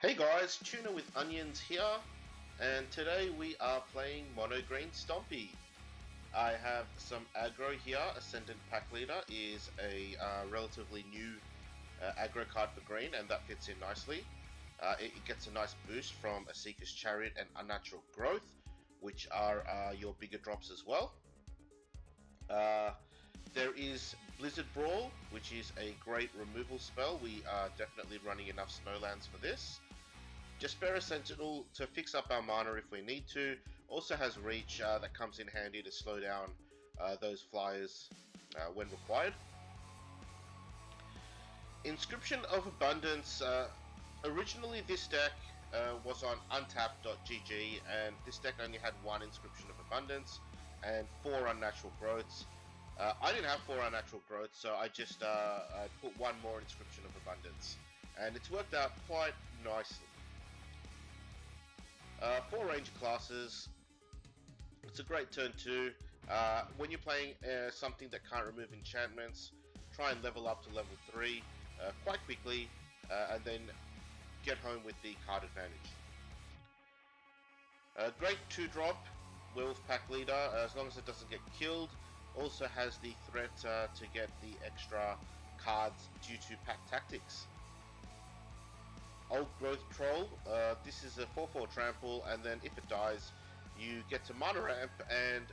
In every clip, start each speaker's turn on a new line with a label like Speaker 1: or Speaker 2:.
Speaker 1: Hey guys, TunaWithOnions here, and today we are playing Mono Green Stompy. I have some aggro here. Ascendant Pack Leader is a relatively new aggro card for green, and that fits in nicely. It gets a nice boost from a Seeker's Chariot and Unnatural Growth, which are your bigger drops as well. There is Blizzard Brawl, which is a great removal spell. We are definitely running enough Snowlands for this. Jaspera Sentinel to fix up our mana if we need to. Also has Reach that comes in handy to slow down those flyers when required. Inscription of Abundance. Originally this deck was on untap.gg, and this deck only had one Inscription of Abundance and 4 Unnatural Growths. I didn't have 4 Unnatural Growths, so I just I put one more Inscription of Abundance, and it's worked out quite nicely. 4 Ranger classes. It's a great turn 2. When you're playing something that can't remove enchantments, try and level up to level 3 quite quickly, and then get home with the card advantage. Great 2-drop, Werewolf Pack Leader, as long as it doesn't get killed. Also has the threat to get the extra cards due to pack tactics. Old Growth Troll, this is a 4/4 trample, and then if it dies, you get to mana ramp and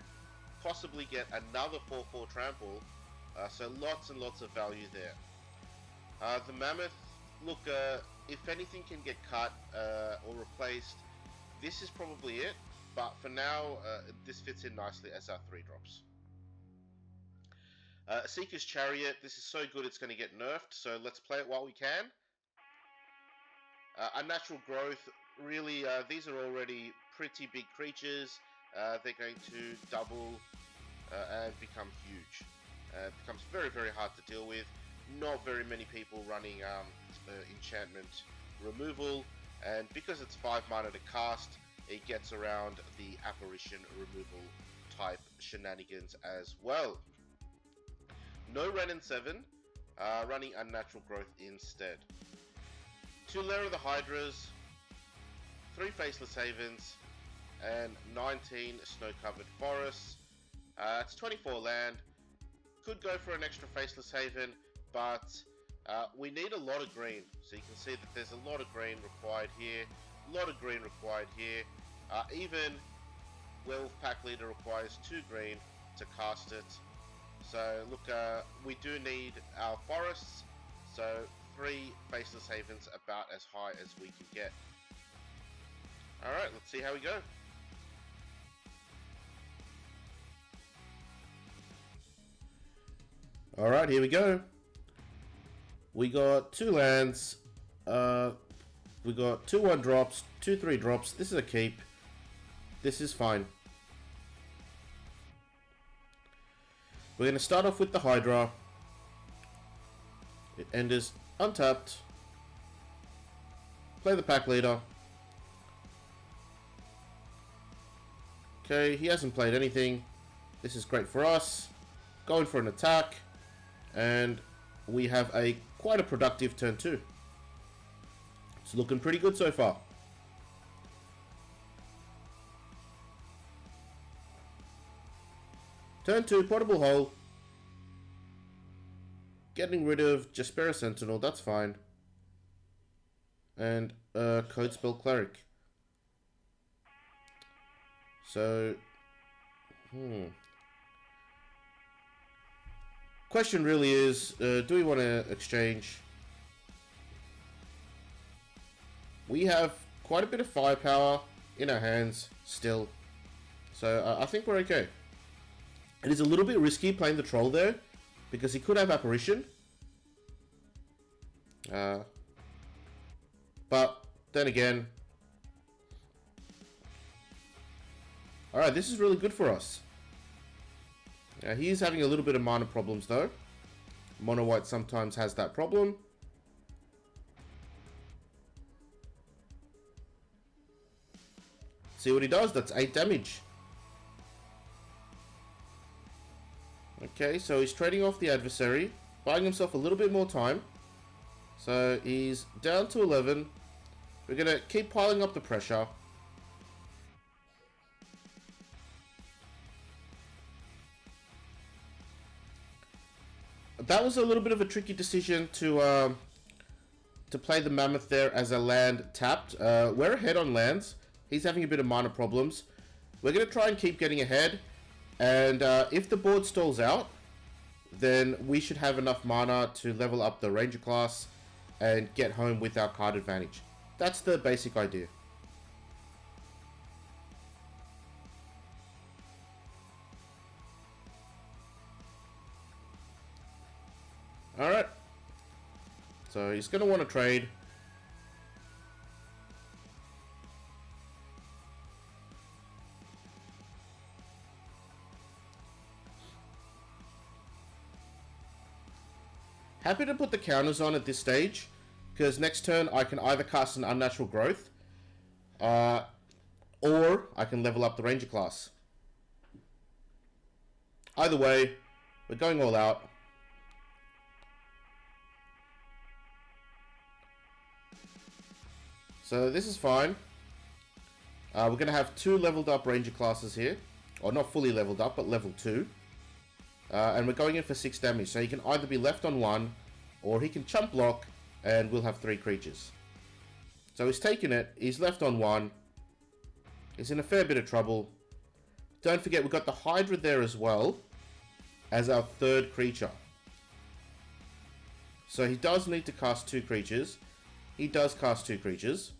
Speaker 1: possibly get another 4/4 trample, so lots and lots of value there. The Mammoth, look, if anything can get cut or replaced, this is probably it, but for now, this fits in nicely as our 3-drops. Seeker's Chariot, this is so good it's going to get nerfed, so let's play it while we can. Unnatural Growth, really, these are already pretty big creatures. They're going to double and become huge. It becomes very, very hard to deal with. Not very many people running enchantment removal, and because it's 5 mana to cast, it gets around the apparition removal type shenanigans as well. No Ren and 7, running Unnatural Growth instead. 2 Lair of the Hydras, 3 Faceless Havens, and 19 Snow-Covered Forests. It's 24 land. Could go for an extra Faceless Haven, but we need a lot of green. So you can see that there's a lot of green required here, a lot of green required here. Even Werewolf Pack Leader requires 2 green to cast it. So look, we do need our forests, so 3 Faceless Havens about as high as we can get. Alright, let's see how we go. Alright, here we go. We got 2 lands, we got 2 1-drops, 2 3-drops. This is a keep. This is fine. We're going to start off with the Hydra. It enters untapped. Play the Pack Leader. Okay, he hasn't played anything. This is great for us. Going for an attack. And we have quite a productive turn 2. It's looking pretty good so far. Turn 2, Portable Hole. Getting rid of Jaspera Sentinel, that's fine. And Code Spell Cleric. So, question really is, do we want to exchange? We have quite a bit of firepower in our hands still. So I think we're okay. It is a little bit risky playing the Troll there, because he could have Apparition. But then again, alright, this is really good for us. He is having a little bit of mana problems though. Mono White sometimes has that problem. See what he does, that's 8 damage. Okay, so he's trading off the adversary, buying himself a little bit more time. So he's down to 11. We're going to keep piling up the pressure. That was a little bit of a tricky decision to play the Mammoth there as a land tapped. We're ahead on lands. He's having a bit of minor problems. We're going to try and keep getting ahead. And if the board stalls out, then we should have enough mana to level up the Ranger class and get home with our card advantage. That's the basic idea. Alright. So he's going to want to trade. Happy to put the counters on at this stage, because next turn I can either cast an Unnatural Growth, or I can level up the Ranger class. Either way, we're going all out. So this is fine. We're going to have 2 leveled up Ranger classes here. Or not fully leveled up, but level 2. And we're going in for 6 damage. So he can either be left on 1, or he can chump block, and we'll have 3 creatures. So he's taken it. He's left on 1. He's in a fair bit of trouble. Don't forget, we've got the Hydra there as well, as our 3rd creature. So he does need to cast 2 creatures. He does cast 2 creatures.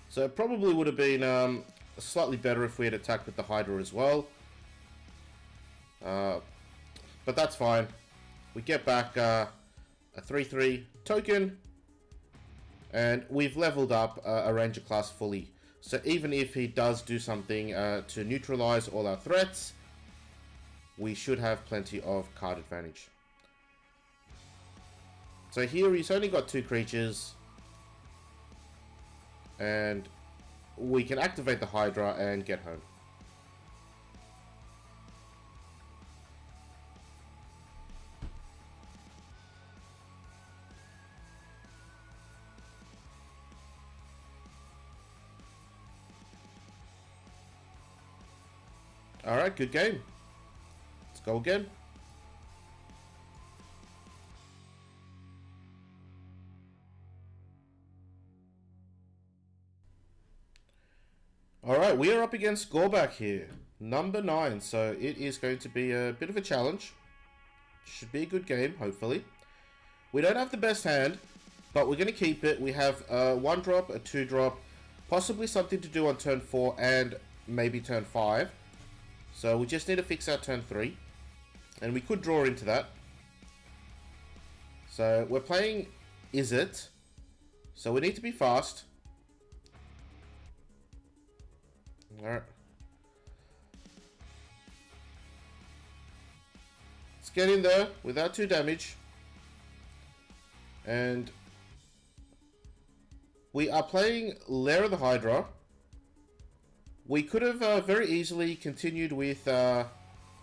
Speaker 1: So it probably would have been slightly better if we had attacked with the Hydra as well. But that's fine. We get back a 3/3 token, and we've leveled up a Ranger class fully. So even if he does do something to neutralize all our threats, we should have plenty of card advantage. So here he's only got 2 creatures, and we can activate the Hydra and get home. Alright, good game. Let's go again. Alright, we are up against Gorback here. Number 9, so it is going to be a bit of a challenge. Should be a good game, hopefully. We don't have the best hand, but we're going to keep it. We have a 1-drop, a 2-drop, possibly something to do on turn 4 and maybe turn 5. So we just need to fix our turn 3. And we could draw into that. So we're playing Is It. So we need to be fast. Alright. Let's get in there without 2 damage. And we are playing Lair of the Hydra. We could have very easily continued with the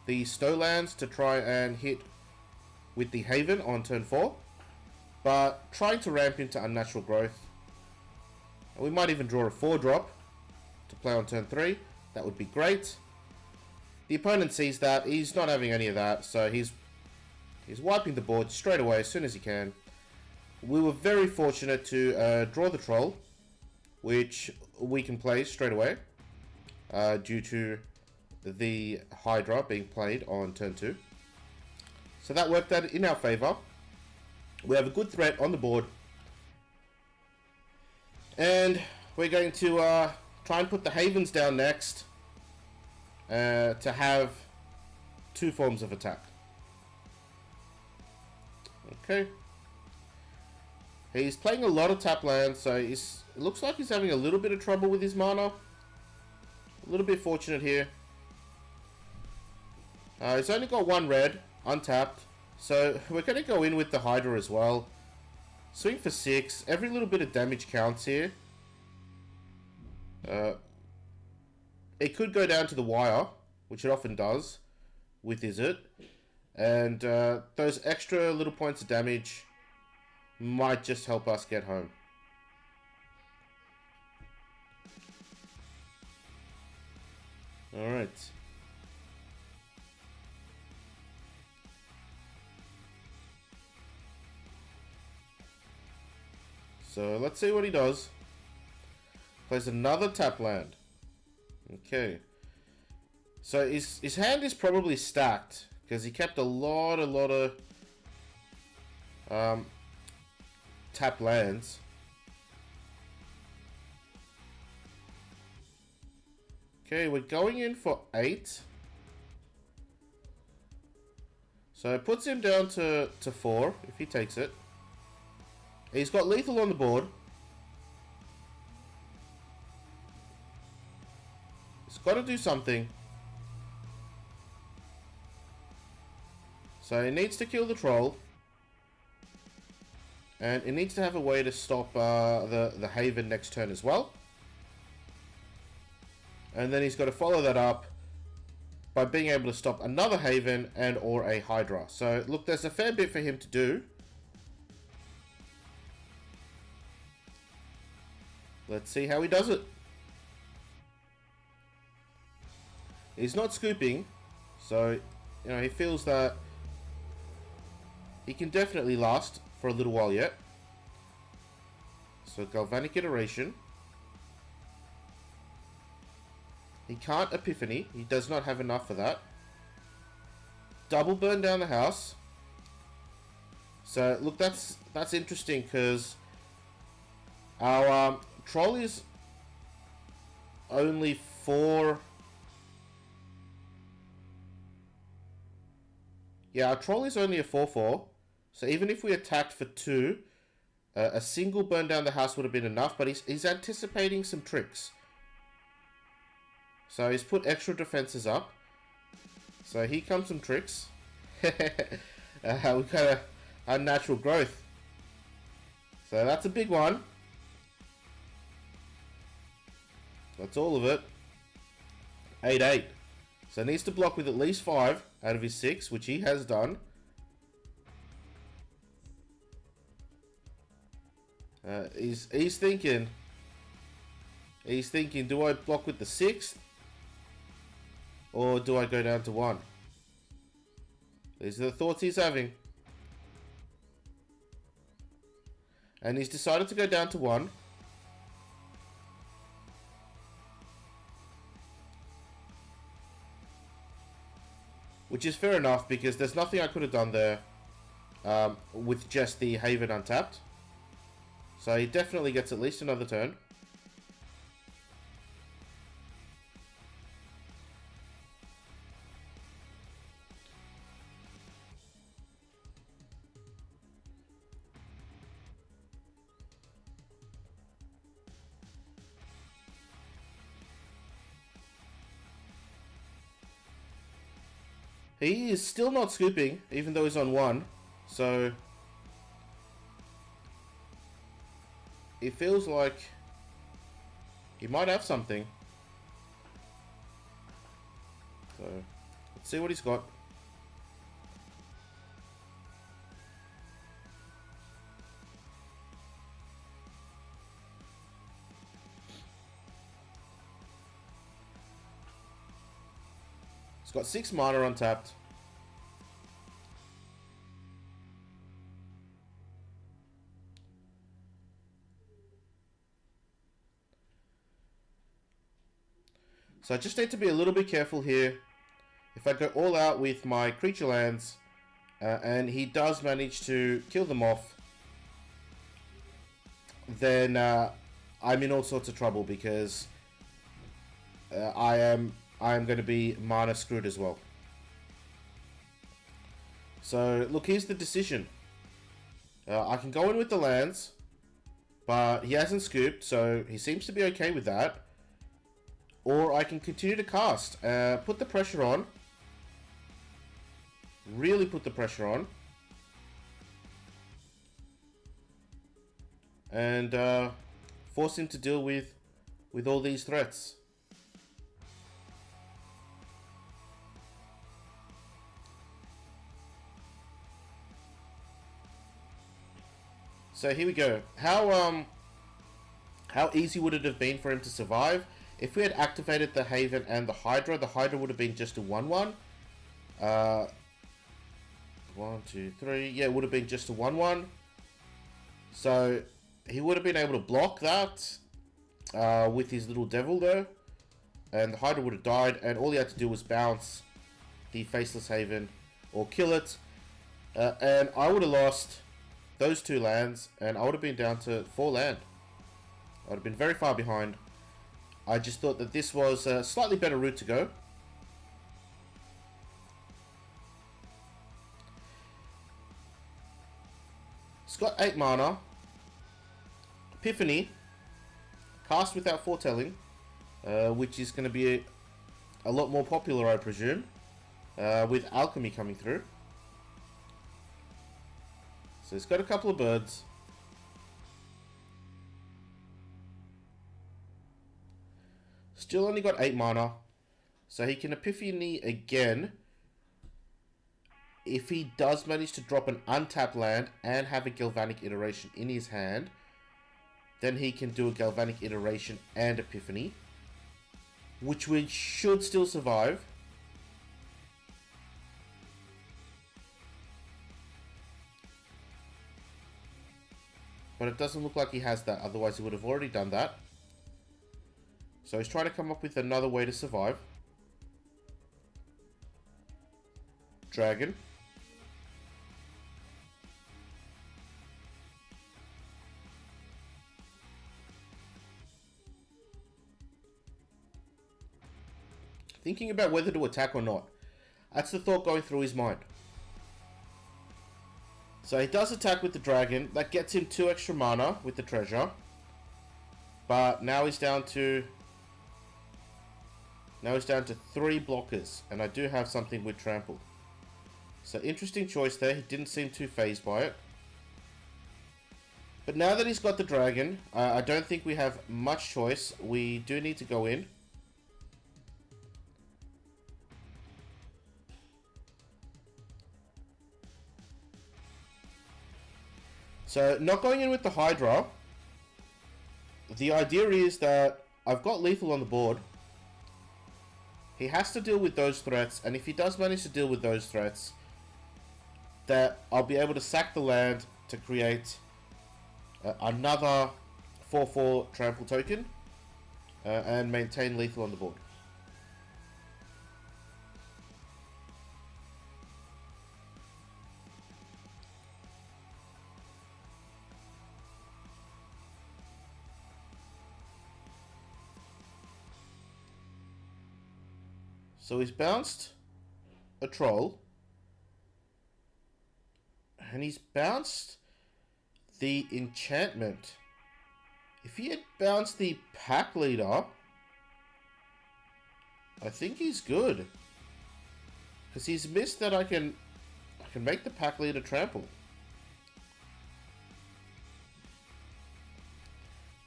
Speaker 1: Stowlands to try and hit with the Haven on turn 4. But trying to ramp into Unnatural Growth. And we might even draw a 4-drop to play on turn 3. That would be great. The opponent sees that. He's not having any of that. So he's wiping the board straight away as soon as he can. We were very fortunate to draw the Troll, which we can play straight away. Due to the Hydra being played on turn 2. So that worked out in our favor. We have a good threat on the board. And we're going to try and put the Havens down next to have 2 forms of attack. Okay. He's playing a lot of tap lands, so it looks like he's having a little bit of trouble with his mana. A little bit fortunate here. He's only got 1 red, untapped. So we're going to go in with the Hydra as well. Swing for 6. Every little bit of damage counts here. It could go down to the wire, which it often does with Izzet. And those extra little points of damage might just help us get home. Alright. So let's see what he does. Plays another tap land. Okay. So his hand is probably stacked because he kept a lot of tap lands. Okay, we're going in for 8. So it puts him down to 4 if he takes it. He's got lethal on the board. He's got to do something. So he needs to kill the troll. And it needs to have a way to stop the Haven next turn as well. And then he's got to follow that up by being able to stop another Haven and or a Hydra. So look, there's a fair bit for him to do. Let's see how he does it. He's not scooping, so you know he feels that he can definitely last for a little while yet. So Galvanic Iteration. He can't Epiphany. He does not have enough for that. Double burn down the house. So look, that's interesting because our troll is only 4. Yeah, our troll is only a 4/4. So even if we attacked for 2, a single burn down the house would have been enough. But he's anticipating some tricks. So he's put extra defenses up. So here comes some tricks. We got a unnatural growth. So that's a big one. That's all of it. 8/8. So he needs to block with at least 5 out of his 6, which he has done. He's thinking. He's thinking, do I block with the 6th? Or do I go down to 1? These are the thoughts he's having. And he's decided to go down to 1. Which is fair enough, because there's nothing I could have done there with just the Haven untapped. So he definitely gets at least another turn. He is still not scooping, even though he's on 1. So it feels like he might have something. So let's see what he's got. He's got 6 mana untapped. So I just need to be a little bit careful here. If I go all out with my creature lands, and he does manage to kill them off, then I'm in all sorts of trouble, because I am going to be mana screwed as well. So look, here's the decision. I can go in with the lands, but he hasn't scooped, so he seems to be okay with that. Or I can continue to cast, put the pressure on, really put the pressure on, and force him to deal with all these threats. So here we go. How easy would it have been for him to survive? If we had activated the Haven and the Hydra would have been just a 1/1. 1, 2, 3. Yeah, it would have been just a 1/1. So he would have been able to block that with his little devil though. And the Hydra would have died, and all he had to do was bounce the Faceless Haven or kill it. And I would have lost those 2 lands, and I would have been down to 4 land. I would have been very far behind. I just thought that this was a slightly better route to go. It's got 8 mana. Epiphany. Cast without foretelling. Which is going to be a lot more popular, I presume. With Alchemy coming through. So it's got a couple of birds. Still only got 8 mana. So he can Epiphany again. If he does manage to drop an untapped land and have a Galvanic Iteration in his hand, then he can do a Galvanic Iteration and Epiphany, which we should still survive. But it doesn't look like he has that, otherwise he would have already done that. So he's trying to come up with another way to survive. Dragon. Thinking about whether to attack or not. That's the thought going through his mind. So he does attack with the dragon. That gets him 2 extra mana with the treasure. But now he's down to 3 blockers. And I do have something with trample. So interesting choice there. He didn't seem too phased by it. But now that he's got the dragon, I don't think we have much choice. We do need to go in. So, not going in with the Hydra. The idea is that I've got lethal on the board. He has to deal with those threats, and if he does manage to deal with those threats, that I'll be able to sack the land to create another 4/4 trample token and maintain lethal on the board. So he's bounced a troll. And he's bounced the enchantment. If he had bounced the pack leader, I think he's good. Because he's missed that I can make the pack leader trample.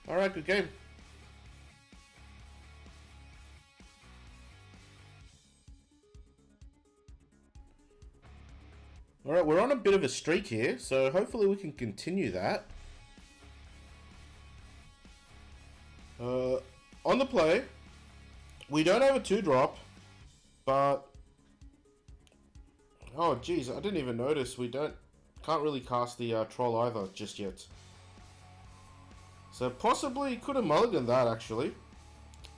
Speaker 1: Alright, good game. Alright, we're on a bit of a streak here, so hopefully we can continue that. On the play, we don't have a 2-drop, but... Oh geez, I didn't even notice. We can't really cast the troll either just yet. So possibly could have mulliganed that actually.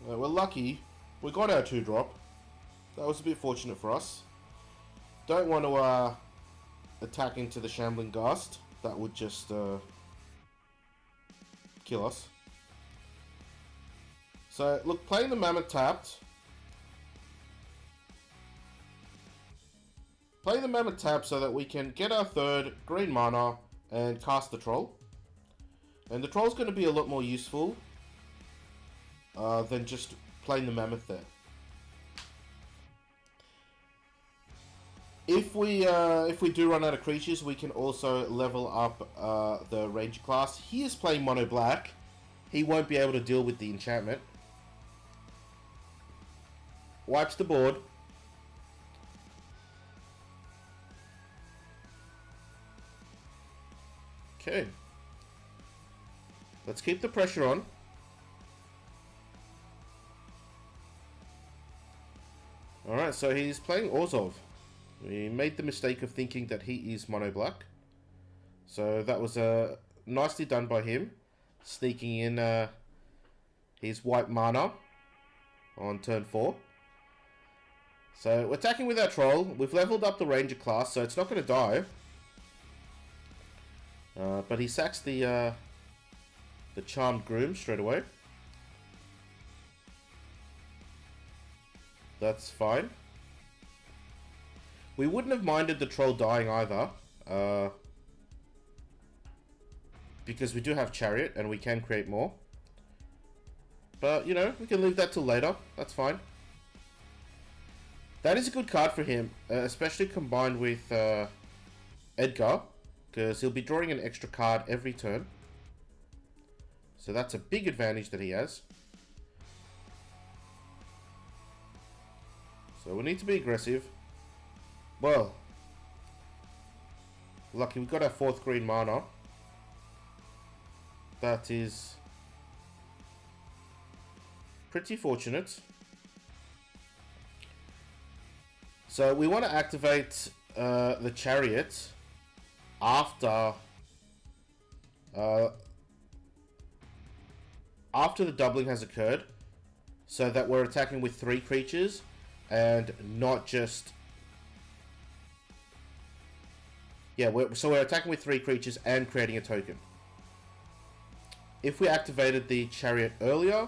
Speaker 1: We're lucky. We got our 2-drop. That was a bit fortunate for us. Don't want to attack into the Shambling Ghast. That would just kill us. So look, playing the Mammoth tapped. Play the Mammoth tapped so that we can get our 3rd green mana and cast the troll. And the troll's going to be a lot more useful than just playing the Mammoth there. If we do run out of creatures, we can also level up the ranger class. He is playing mono black. He won't be able to deal with the enchantment. Wipes the board. Okay. Let's keep the pressure on. Alright, so he's playing Orzhov. We made the mistake of thinking that he is mono black. So that was nicely done by him. Sneaking in his white mana on turn 4. So we're attacking with our troll. We've leveled up the ranger class, so it's not going to die. But he sacks the charmed groom straight away. That's fine. We wouldn't have minded the troll dying either. Because we do have chariot and we can create more. But, you know, we can leave that till later. That's fine. That is a good card for him, especially combined with Edgar, because he'll be drawing an extra card every turn. So that's a big advantage that he has. So we need to be aggressive. Well, lucky we got our 4th green mana. That is pretty fortunate. So we want to activate the chariot after the doubling has occurred, so that we're attacking with 3 creatures and not just... Yeah, so we're attacking with 3 creatures and creating a token. If we activated the chariot earlier,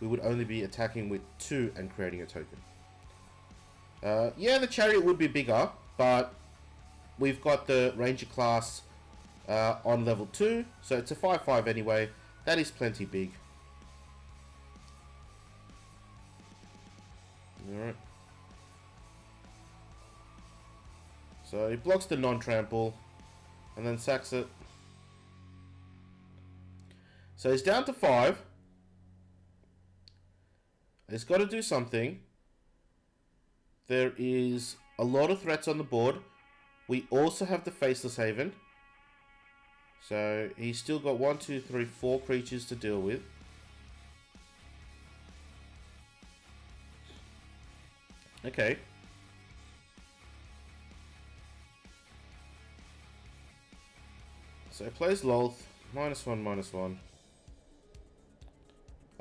Speaker 1: we would only be attacking with 2 and creating a token. Yeah, the chariot would be bigger, but we've got the ranger class on level 2, so it's a 5/5 anyway. That is plenty big. Alright. So he blocks the non-trample and then sacks it. So he's down to 5. He's got to do something. There is a lot of threats on the board. We also have the Faceless Haven. So he's still got 1, 2, 3, 4 creatures to deal with. Okay. So he plays Lolth. -1, -1.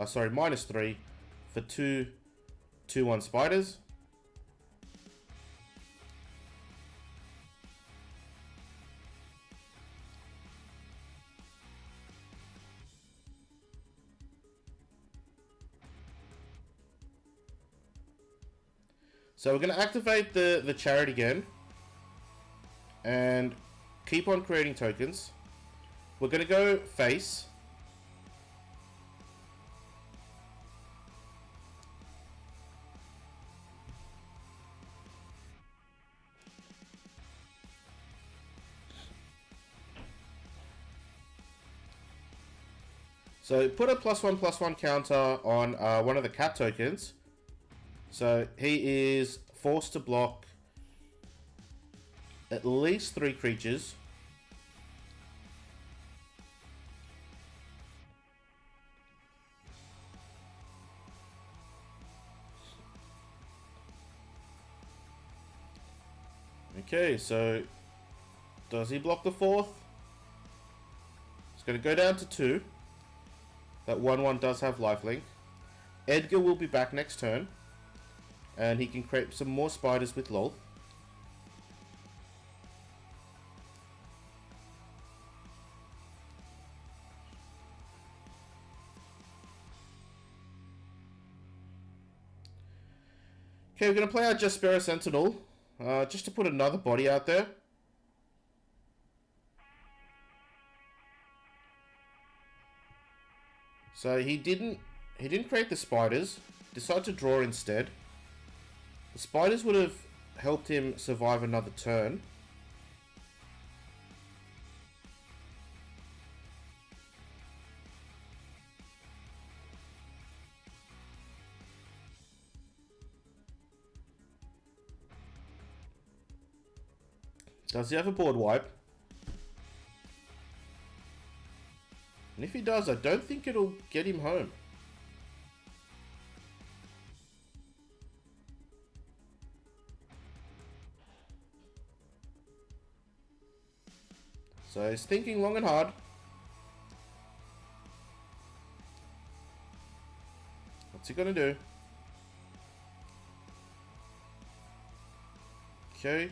Speaker 1: Sorry, -3 for 2 2/1 spiders. So we're going to activate the chariot again and keep on creating tokens. We're going to go face. So put a +1/+1 counter on one of the cat tokens. So he is forced to block at least 3 creatures. Okay, so does he block the 4th? It's going to go down to 2. That 1/1 does have lifelink. Edgar will be back next turn. And he can create some more spiders with Lolth. Okay, we're going to play our Jaspera Sentinel. Just to put another body out there. So he didn't create the spiders. Decided to draw instead. The spiders would have helped him survive another turn. Does he have a board wipe? And if he does, I don't think it'll get him home. So he's thinking long and hard. What's he gonna do? Okay.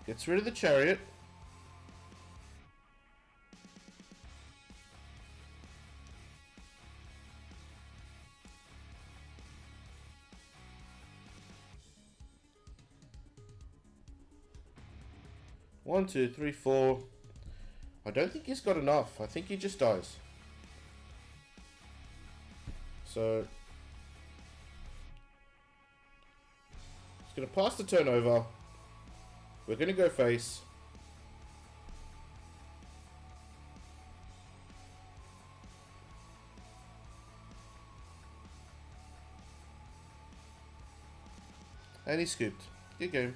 Speaker 1: Gets rid of the chariot. One, two, three, four. I don't think he's got enough. I think he just dies. So he's gonna pass the turn over. We're gonna go face. And he scooped. Good game.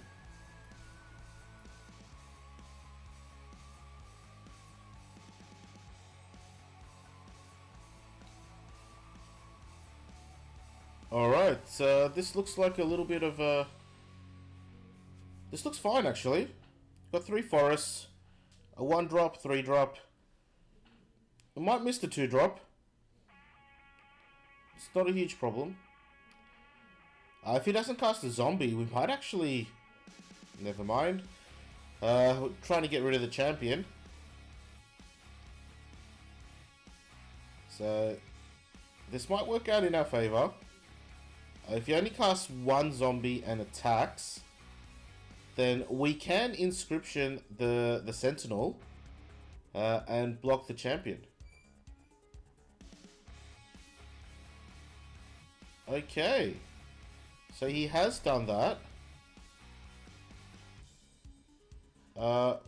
Speaker 1: Alright, this looks like a little bit of a... This looks fine, actually. Got 3 forests, a 1-drop, 3-drop. I might miss the 2-drop. It's not a huge problem. If he doesn't cast a zombie, we might actually... Never mind. We're trying to get rid of the champion. So, this might work out in our favor. If he only casts 1 zombie and attacks, then we can inscription the sentinel and block the champion. Okay, so he has done that.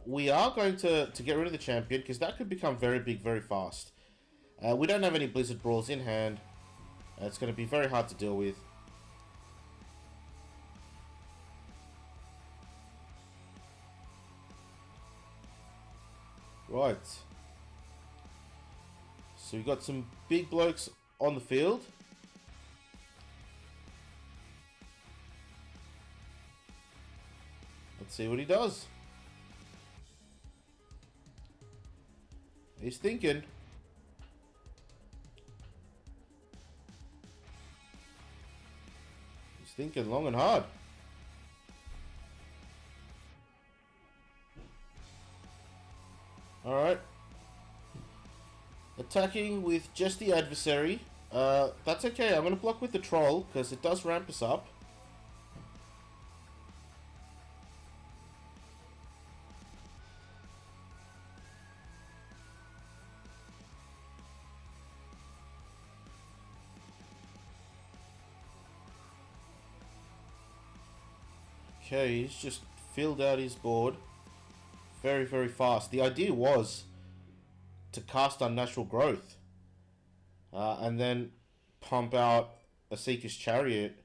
Speaker 1: We are going to get rid of the champion because that could become very big very fast. We don't have any Blizzard Brawls in hand. It's going to be very hard to deal with. Right. So we've got some big blokes on the field. Let's see what he does. He's thinking. He's thinking long and hard. Alright. Attacking with just the adversary. That's okay. I'm going to block with the troll because it does ramp us up. Okay, he's just filled out his board very, very fast. The idea was to cast Unnatural Growth and then pump out a Seeker's Chariot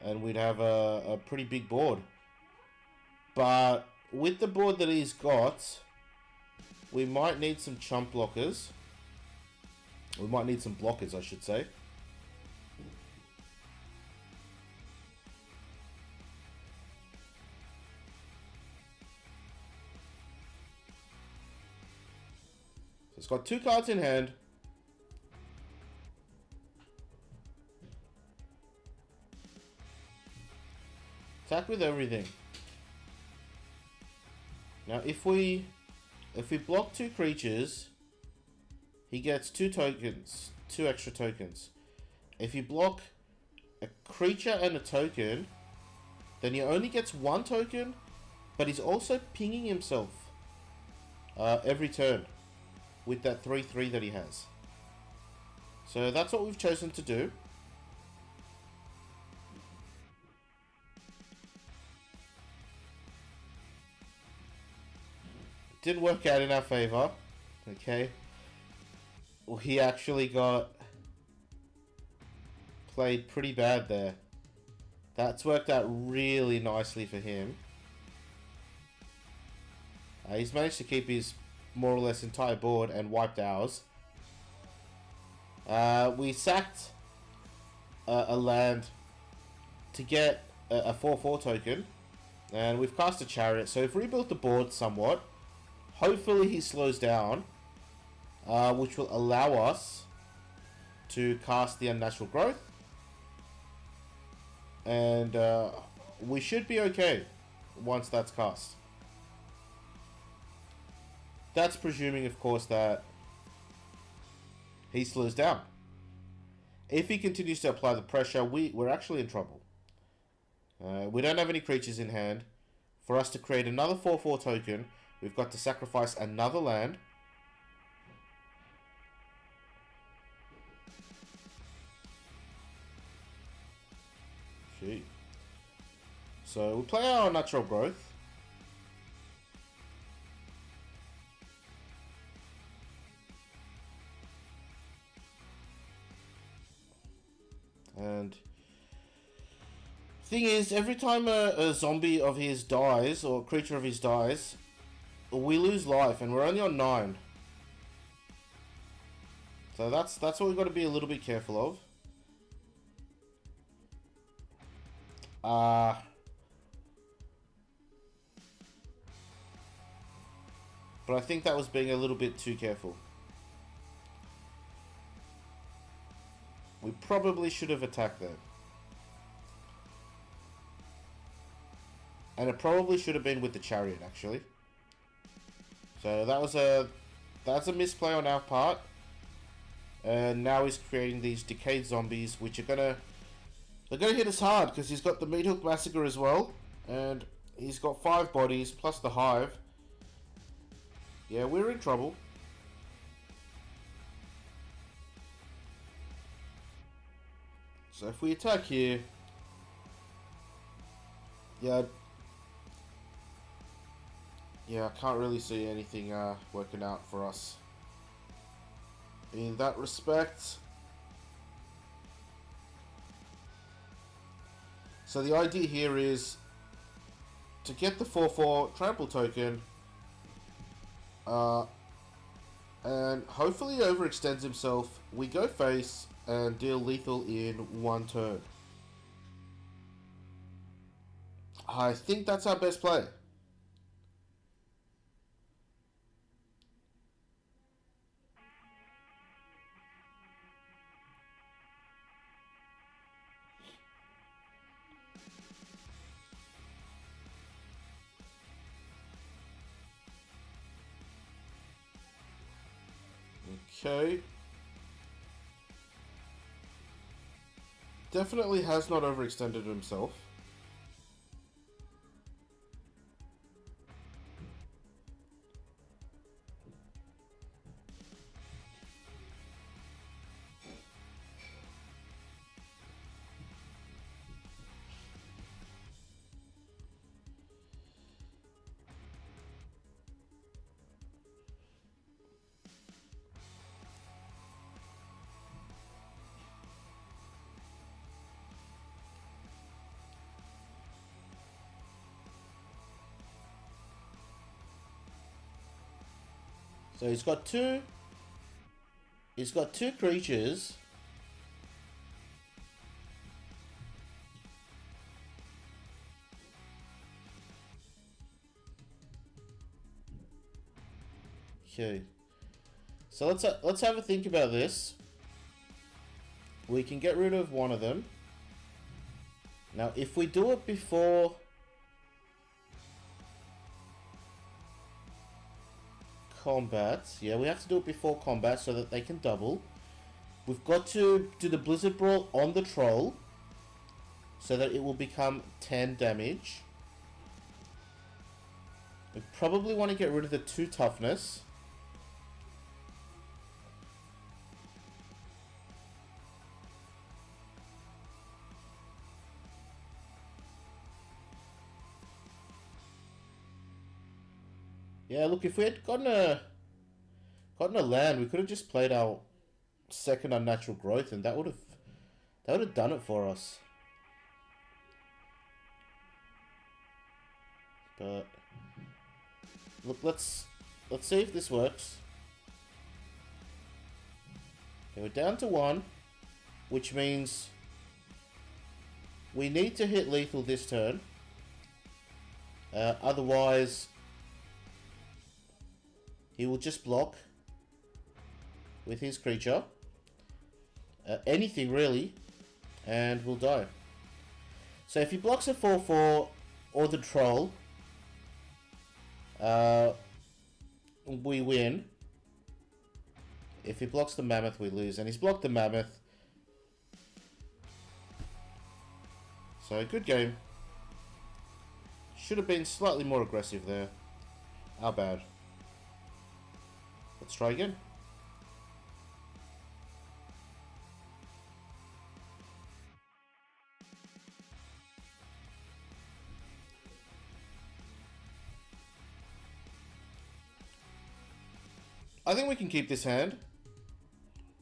Speaker 1: and we'd have a pretty big board. But with the board that he's got, we might need some chump blockers. We might need some blockers, I should say. It's got 2 cards in hand. Attack with everything. Now if we block 2 creatures, he gets 2 tokens, 2 extra tokens. If you block a creature and a token, then he only gets 1 token, but he's also pinging himself every turn with that 3/3 that he has. So that's what we've chosen to do.
Speaker 2: didn't work out in our favor. Okay. Well, he actually got played pretty bad there. That's worked out really nicely for him. He's managed to keep his more or less entire board and wiped ours. We sacked a land to get a 4/4 token, and we've cast a chariot, so we've rebuilt the board somewhat. Hopefully he slows down, which will allow us to cast the unnatural growth, and we should be okay once that's cast. That's presuming, of course, that he slows down. If he continues to apply the pressure, we're actually in trouble. We don't have any creatures in hand. For us to create another 4/4 token, we've got to sacrifice another land. Okay. So we'll play our natural growth. And thing is, every time a zombie of his dies, or a creature of his dies, we lose life, and we're only on 9. So that's what we've got to be a little bit careful of. But I think that was being a little bit too careful. We probably should have attacked that. And it probably should have been with the chariot, actually. So that's a misplay on our part. And now he's creating these decayed zombies, which are they're gonna hit us hard, because he's got the Meat Hook Massacre as well. And he's got 5 bodies, plus the hive. Yeah, we're in trouble. So if we attack here, yeah, I can't really see anything working out for us in that respect. So the idea here is to get the 4/4 trample token, and hopefully he overextends himself. We go face and deal lethal in 1 turn. I think that's our best play. Okay. Definitely has not overextended himself. So he's got two creatures. Okay. So let's have a think about this. We can get rid of one of them. Now, if we do it before combat, yeah, we have to do it before combat so that they can double. We've got to do the Blizzard Brawl on the troll so that it will become 10 damage. We probably want to get rid of the 2 toughness. Yeah, look, if we had gotten a land, we could have just played our second unnatural growth, and that would have done it for us. But look, let's see if this works. Okay, we're down to 1, which means we need to hit lethal this turn. Otherwise, he will just block with his creature. Anything really, and we'll die. So if he blocks a 4/4 or the troll, we win. If he blocks the mammoth, we lose, and he's blocked the mammoth. So good game. Should have been slightly more aggressive there. Our bad. Let's try again. I think we can keep this hand.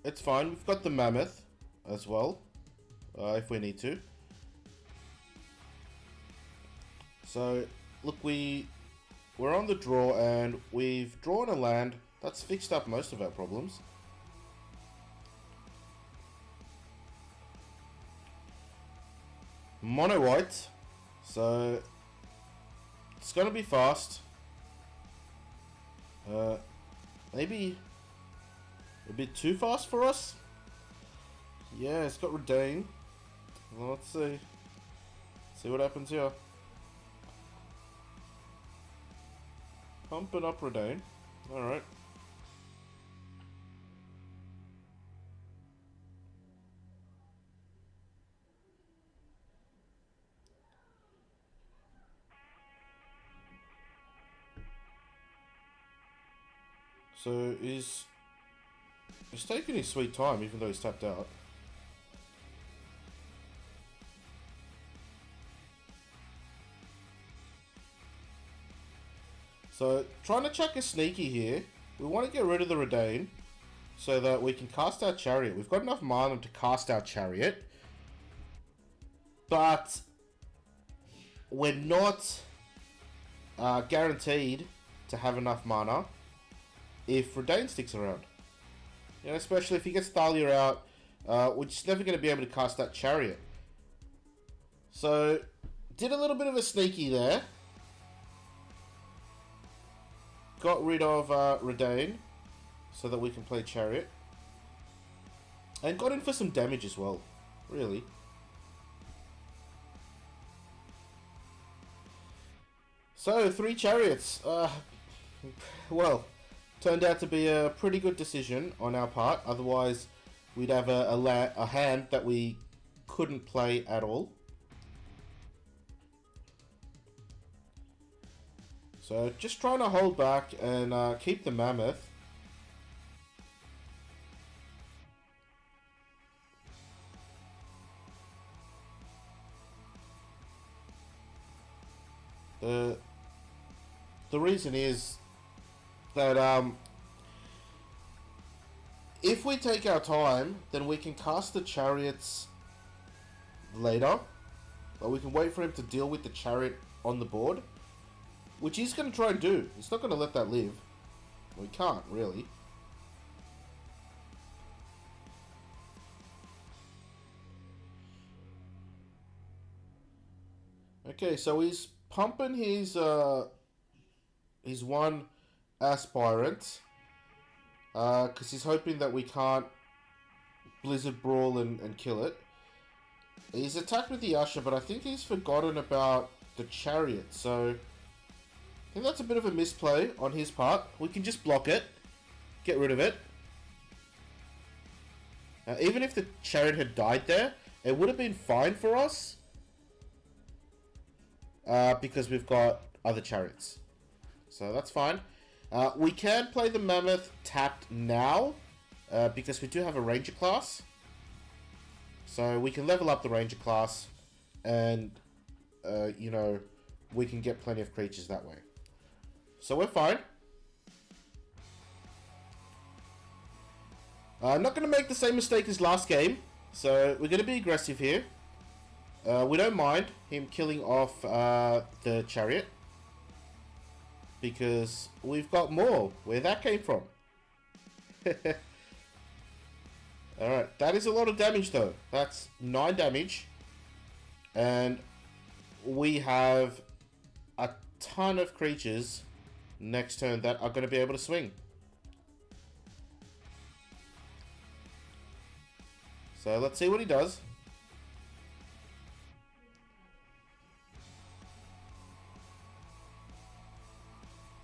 Speaker 2: It's fine. We've got the mammoth as well, if we need to. So, look, we're on the draw and we've drawn a land. That's fixed up most of our problems. Mono white, so it's gonna be fast. Maybe a bit too fast for us. Yeah, it's got Redain. Well, let's see. See what happens here. Pumping up Redain. Alright. So he's taking his sweet time, even though he's tapped out. So trying to chuck a sneaky here. We want to get rid of the Redain so that we can cast our Chariot. We've got enough mana to cast our Chariot, but we're not guaranteed to have enough mana if Redain sticks around. You know, especially if he gets Thalia out, we're just never going to be able to cast that Chariot. So, did a little bit of a sneaky there. Got rid of Redain so that we can play Chariot. And got in for some damage as well, really. So, 3 Chariots. Well, turned out to be a pretty good decision on our part. Otherwise, we'd have a hand that we couldn't play at all. So just trying to hold back and keep the mammoth. The reason is that if we take our time, then we can cast the chariots later, but we can wait for him to deal with the chariot on the board, which he's going to try and do. He's not going to let that live. We can't, really. Okay, so he's pumping his one aspirant, because he's hoping that we can't Blizzard Brawl and kill it. He's attacked with the Usher, but I think he's forgotten about the Chariot, so I think that's a bit of a misplay on his part. We can just block it, get rid of it. Even if the Chariot had died there, it would have been fine for us, because we've got other Chariots. So that's fine. We can play the Mammoth tapped now, because we do have a Ranger class. So we can level up the Ranger class, and, you know, we can get plenty of creatures that way. So we're fine. I'm not going to make the same mistake as last game, so we're going to be aggressive here. We don't mind him killing off the chariot, because we've got more where that came from. Alright, that is a lot of damage though. That's 9 damage. And we have a ton of creatures next turn that are going to be able to swing. So let's see what he does.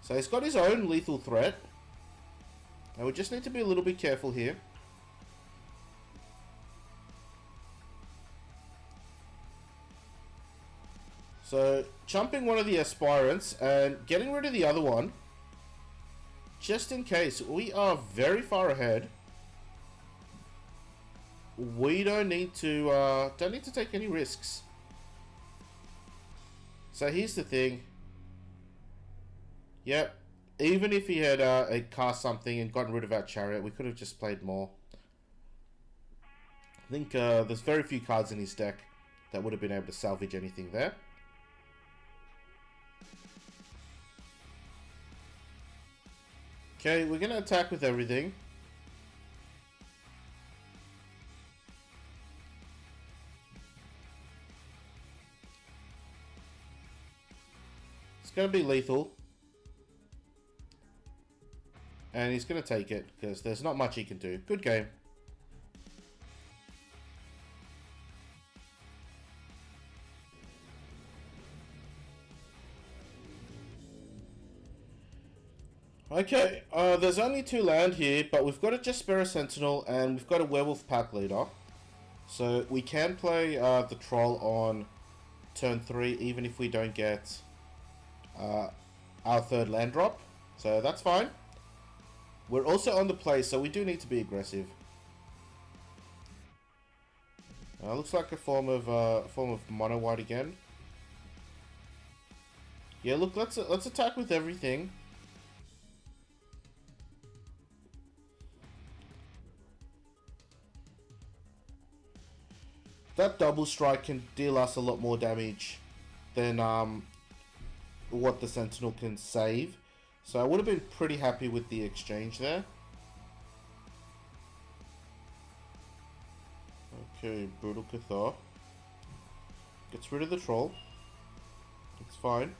Speaker 2: So he's got his own lethal threat. And we just need to be a little bit careful here. So, chumping one of the aspirants and getting rid of the other one, just in case. We are very far ahead. We don't need to take any risks. So here's the thing. Yep, even if he had cast something and gotten rid of our chariot, we could have just played more. I think there's very few cards in his deck that would have been able to salvage anything there. Okay, we're going to attack with everything. It's going to be lethal. And he's going to take it, because there's not much he can do. Good game. Okay, there's only 2 land here, but we've got a Jaspera Sentinel and we've got a Werewolf Pack Leader. So we can play the Troll on turn 3, even if we don't get our 3rd land drop. So that's fine. We're also on the play, so we do need to be aggressive. Looks like a form of mono white again. Yeah, look, let's attack with everything. That double strike can deal us a lot more damage than what the Sentinel can save. So I would have been pretty happy with the exchange there. Okay, Brutal Cathar. Gets rid of the Troll. It's fine.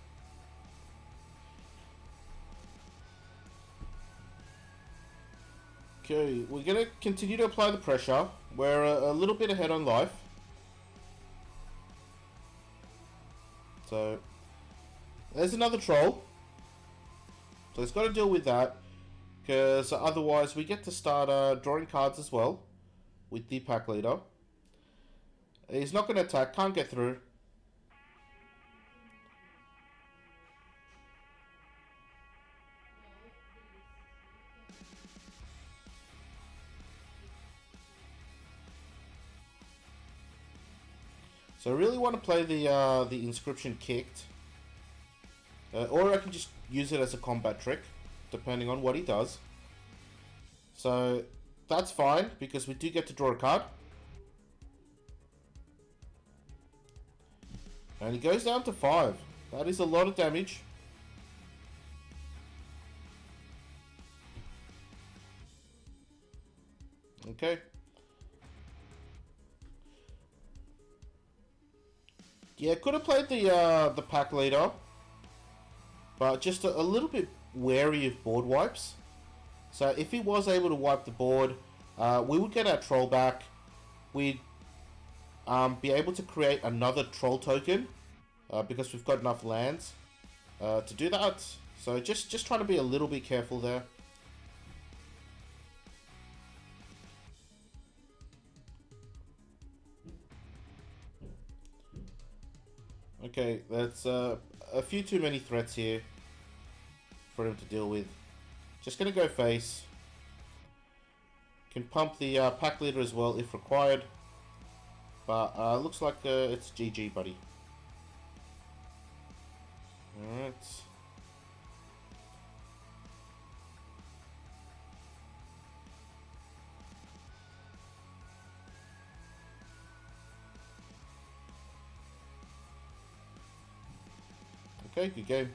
Speaker 2: Okay, we're going to continue to apply the pressure. We're a little bit ahead on life. So, there's another Troll. So he's got to deal with that, because otherwise we get to start drawing cards as well with the Pack Leader. He's not going to attack, can't get through. So I really want to play the Inscription Kicked. Or I can just use it as a combat trick, depending on what he does. So, that's fine, because we do get to draw a card. And he goes down to 5. That is a lot of damage. Okay. Yeah, could have played the Pack Leader. But just a little bit wary of board wipes. So if he was able to wipe the board, we would get our Troll back. We'd be able to create another Troll token, because we've got enough lands to do that. So just trying to be a little bit careful there. Okay, that's a few too many threats here for him to deal with. Just gonna go face. Can pump the Pack Leader as well if required. But looks like it's GG, buddy. Alright. Okay, good game.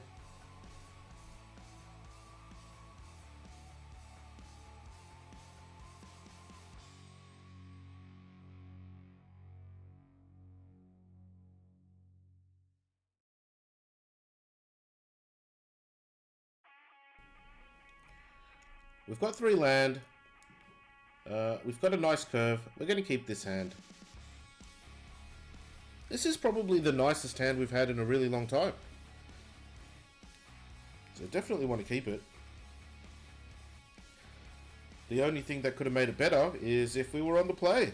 Speaker 2: We've got 3 land. We've got a nice curve. We're going to keep this hand. This is probably the nicest hand we've had in a really long time. So definitely want to keep it. The only thing that could have made it better is if we were on the play.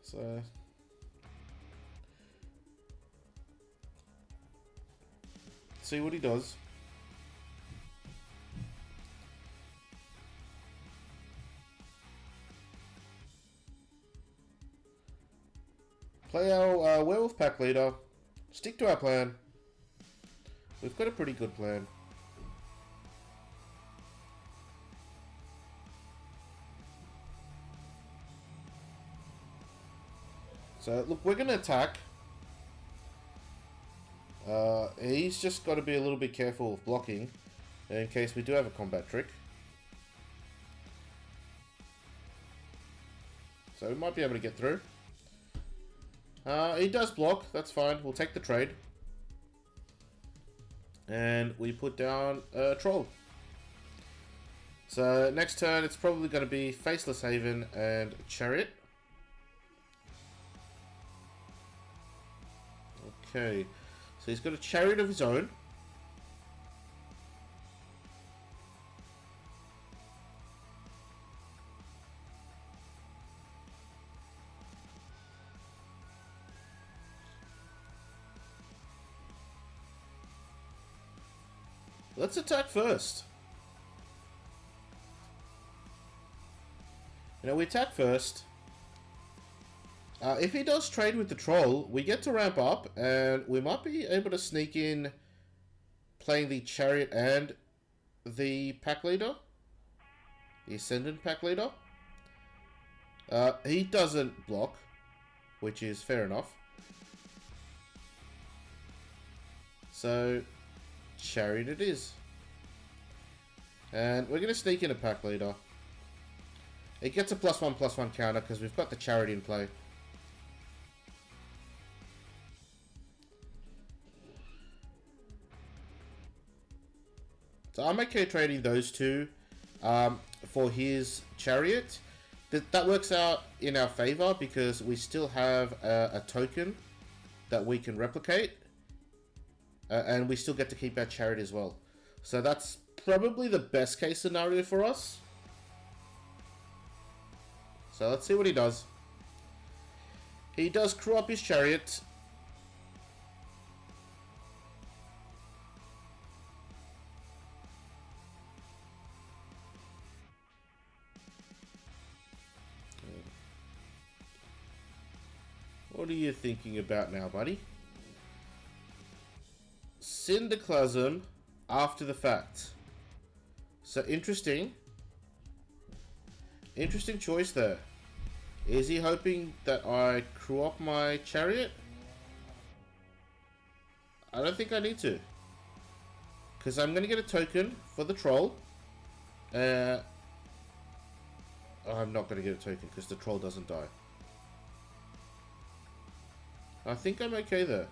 Speaker 2: So... see what he does. Play our Werewolf Pack Leader. Stick to our plan. We've got a pretty good plan. So, look, we're going to attack. He's just got to be a little bit careful of blocking in case we do have a combat trick. So we might be able to get through. He does block, that's fine. We'll take the trade. And we put down a troll. So next turn it's probably going to be Faceless Haven and Chariot. Okay. So he's got a Chariot of his own. Let's attack first. You know, we attack first. If he does trade with the troll, we get to ramp up, and we might be able to sneak in playing the Chariot and the Pack Leader. The Ascendant Pack Leader. He doesn't block, which is fair enough. So, Chariot it is. And we're going to sneak in a Pack Leader. It gets a +1/+1 counter because we've got the Chariot in play. So I'm okay trading those two for his Chariot. That works out in our favor because we still have a token that we can replicate. And we still get to keep our Chariot as well. So that's probably the best case scenario for us. So let's see what he does. He does crew up his Chariot. What are you thinking about now, buddy? Syndiclasm after the fact. So interesting. Interesting choice there. Is he hoping that I crew up my Chariot? I don't think I need to. Because I'm going to get a token for the troll. I'm not going to get a token because the troll doesn't die. I think I'm okay there.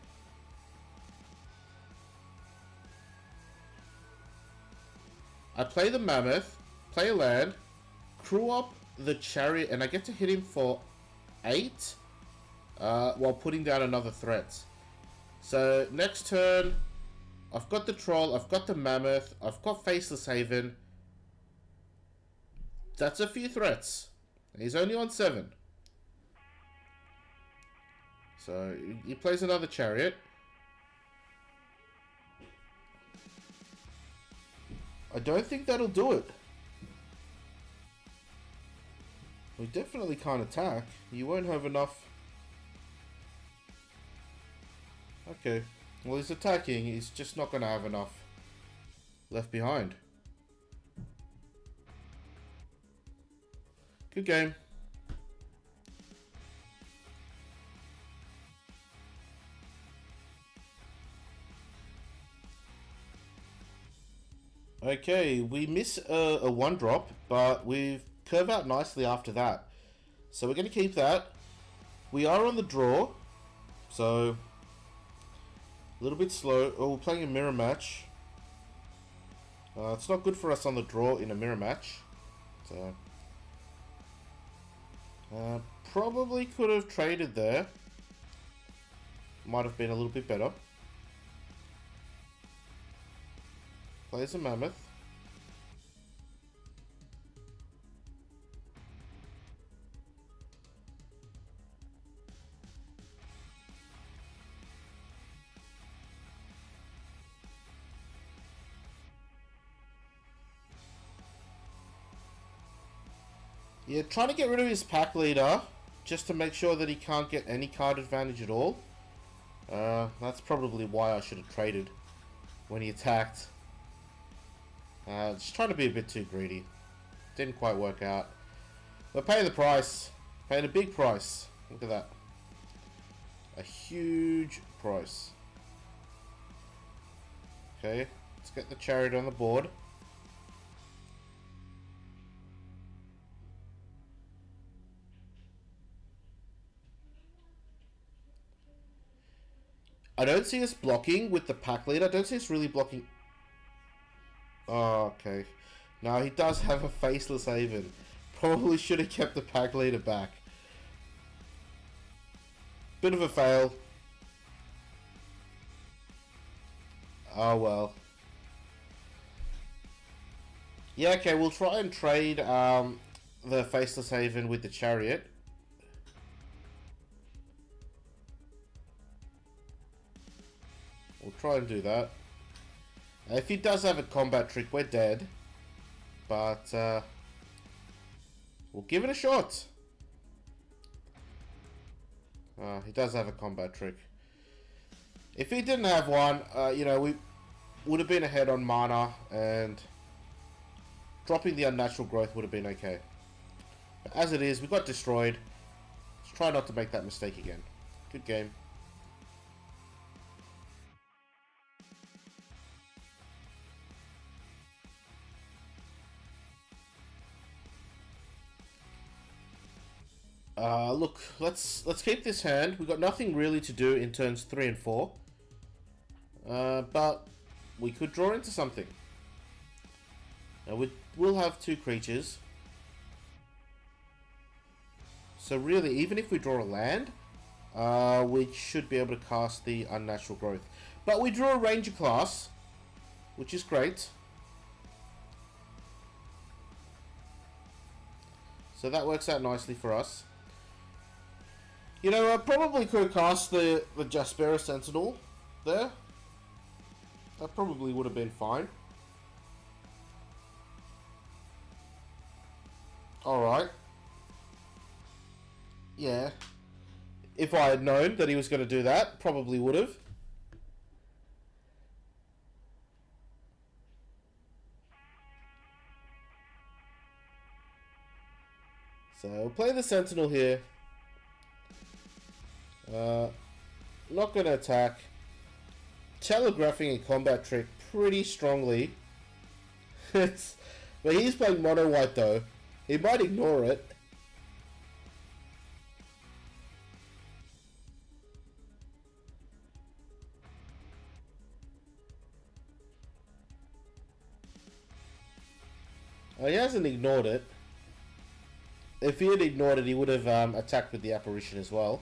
Speaker 2: I play the Mammoth, play a land, crew up the Chariot, and I get to hit him for 8 while putting down another threat. So next turn, I've got the Troll, I've got the Mammoth, I've got Faceless Haven. That's a few threats. He's only on 7. So he plays another Chariot. I don't think that'll do it. We definitely can't attack. You won't have enough. Okay. Well, he's attacking. He's just not going to have enough left behind. Good game. Okay, we miss a 1-drop, but we've curved out nicely after that. So we're going to keep that. We are on the draw, so a little bit slow. Oh, we're playing a mirror match. It's not good for us on the draw in a mirror match. So probably could have traded there. Might have been a little bit better. Plays a mammoth. Yeah, trying to get rid of his pack leader just to make sure that he can't get any card advantage at all. That's probably why I should have traded when he attacked. Just trying to be a bit too greedy. Didn't quite work out. But paying the price. Paying a big price. Look at that. A huge price. Okay, let's get the chariot on the board. I don't see us blocking with the pack leader. I don't see us really blocking. Oh, okay. Now he does have a faceless Haven. Probably should have kept the pack leader back. Bit of a fail. Oh well. Yeah, okay, we'll try and trade the faceless Haven with the chariot. We'll try and do that. If he does have a combat trick, we're dead. But we'll give it a shot. He does have a combat trick. If he didn't have one, you know, we would have been ahead on mana, and dropping the unnatural growth would have been okay. But as it is, we got destroyed. Let's try not to make that mistake again. Good game. Look, let's keep this hand. We've got nothing really to do in turns 3 and 4. But we could draw into something. Now we'll have 2 creatures. So really, even if we draw a land, we should be able to cast the unnatural growth. But we draw a ranger class, which is great. So that works out nicely for us. You know, I probably could have cast the Jaspera Sentinel there. That probably would have been fine. Alright. Yeah. If I had known that he was going to do that, probably would have. So, we'll play the Sentinel here. Not going to attack. Telegraphing a combat trick pretty strongly. But he's playing mono white though. He might ignore it. Oh, he hasn't ignored it. If he had ignored it, he would have attacked with the apparition as well.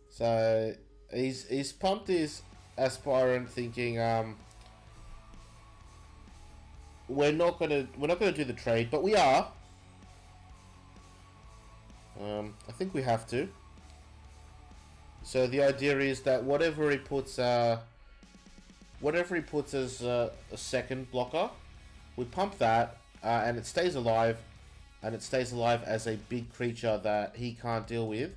Speaker 2: So he's pumped his aspirant, thinking we're not gonna do the trade, but we are. I think we have to. So the idea is that whatever he puts as a second blocker, we pump that, and it stays alive, and it stays alive as a big creature that he can't deal with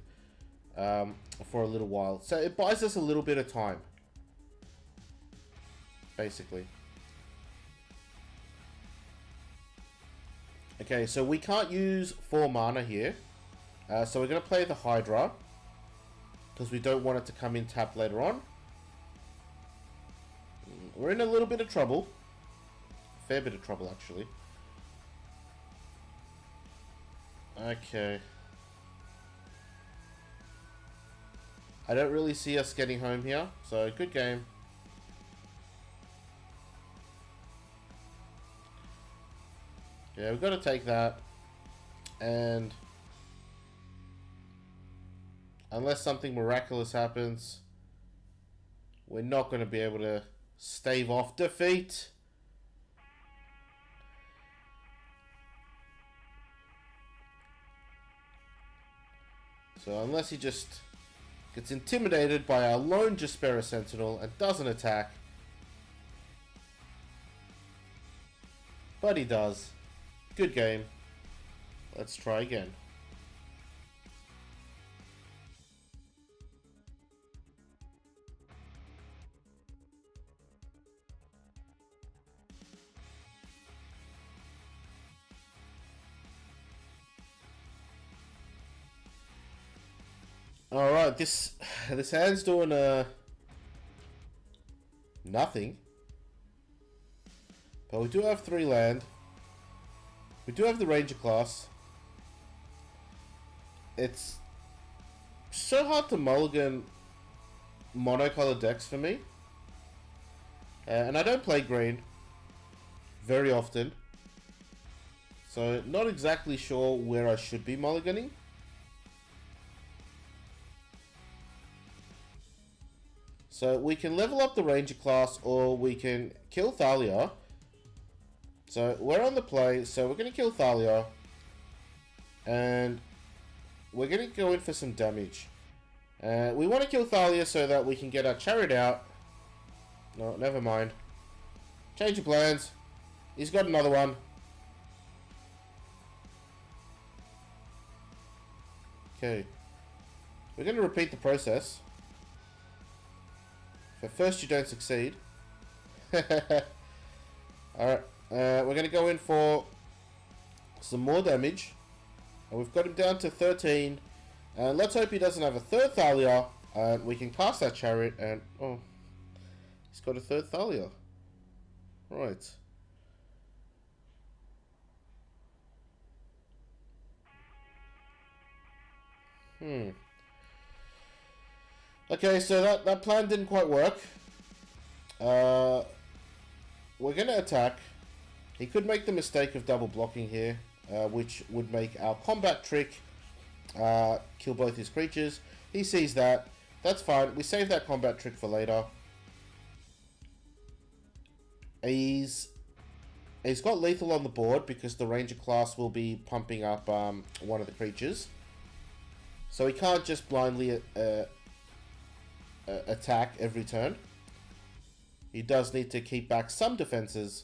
Speaker 2: for a little while. So it buys us a little bit of time, basically. Okay, so we can't use 4 mana here, so we're going to play the Hydra, because we don't want it to come in tapped later on. We're in a little bit of trouble. A fair bit of trouble, actually. Okay. I don't really see us getting home here, so good game. Yeah, we've got to take that. And unless something miraculous happens, we're not going to be able to stave off defeat. So unless he just gets intimidated by our lone Jaspera Sentinel and doesn't attack. But he does. Good game. Let's try again. Alright, this hand's doing nothing. But we do have 3 land. We do have the Ranger class. It's so hard to mulligan monocolored decks for me. And I don't play green very often. So not exactly sure where I should be mulliganing. So we can level up the Ranger class or we can kill Thalia. So we're on the play, so we're going to kill Thalia. And we're going to go in for some damage. We want to kill Thalia so that we can get our chariot out. No, never mind. Change of plans. He's got another one. Okay. We're going to repeat the process. But first you don't succeed. Alright. We're going to go in for some more damage. And we've got him down to 13. And let's hope he doesn't have a third Thalia. And we can cast that chariot and... Oh. He's got a third Thalia. Right. Okay, so that plan didn't quite work. We're going to attack. He could make the mistake of double blocking here, which would make our combat trick kill both his creatures. He sees that. That's fine. We save that combat trick for later. He's got lethal on the board because the Ranger class will be pumping up one of the creatures. So he can't just blindly attack every turn. He does need to keep back some defenses.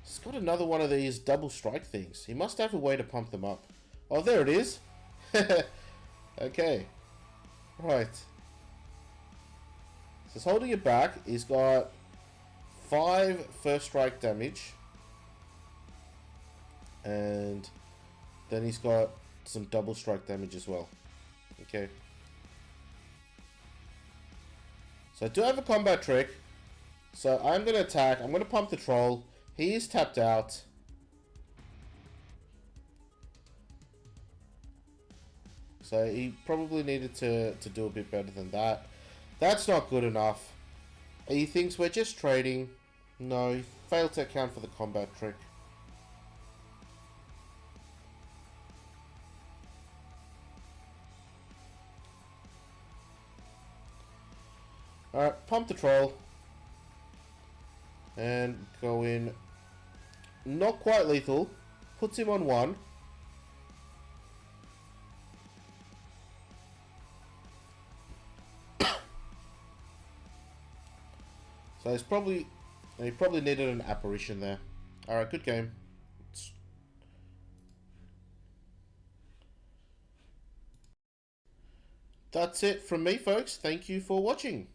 Speaker 2: He's got another one of these double strike things. He must have a way to pump them up. Oh, there it is. Okay. Right. So he's holding it back. He's got 5 first strike damage. And then he's got some double strike damage as well. Okay. So I do have a combat trick. So I'm going to attack. I'm going to pump the troll. He is tapped out. So he probably needed to do a bit better than that. That's not good enough. He thinks we're just trading. No, he failed to account for the combat trick. Alright, pump the troll. And go in. Not quite lethal. Puts him on 1. So he probably needed an apparition there. Alright, good game. That's it from me, folks. Thank you for watching.